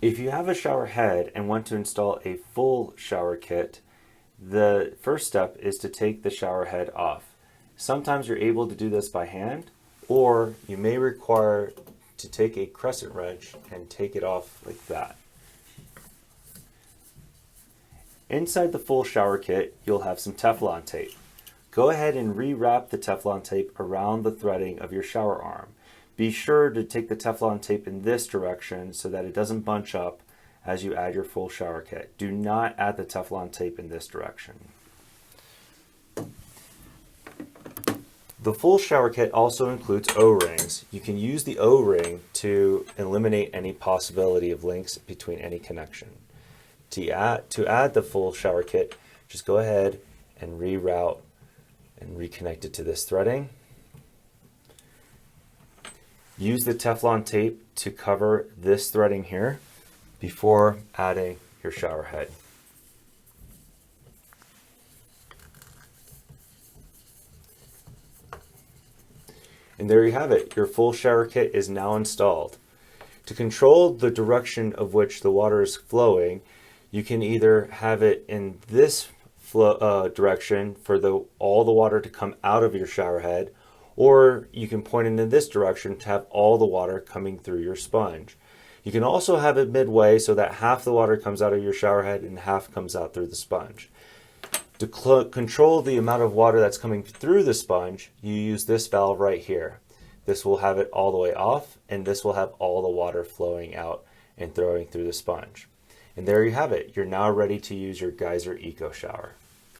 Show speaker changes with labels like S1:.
S1: If you have a shower head and want to install a full shower kit, the first step is to take the shower head off. Sometimes you're able to do this by hand, or you may require to take a crescent wrench and take it off like that. Inside the full shower kit, you'll have some Teflon tape. Go ahead and rewrap the Teflon tape around the threading of your shower arm. Be sure to take the Teflon tape in this direction so that it doesn't bunch up as you add your full shower kit. Do not add the Teflon tape in this direction. The full shower kit also includes O-rings. You can use the O-ring to eliminate any possibility of links between any connection. To add the full shower kit, just go ahead and reroute and reconnect it to this threading. Use the Teflon tape to cover this threading here before adding your shower head. And there you have it. Your full shower kit is now installed. To control the direction of which the water is flowing, you can either have it in this direction for all the water to come out of your shower head, or you can point it in this direction to have all the water coming through your sponge. You can also have it midway so that half the water comes out of your shower head and half comes out through the sponge. To control the amount of water that's coming through the sponge, you use this valve right here. This will have it all the way off, and this will have all the water flowing out and throwing through the sponge. And there you have it. You're now ready to use your Geyser EcoShower.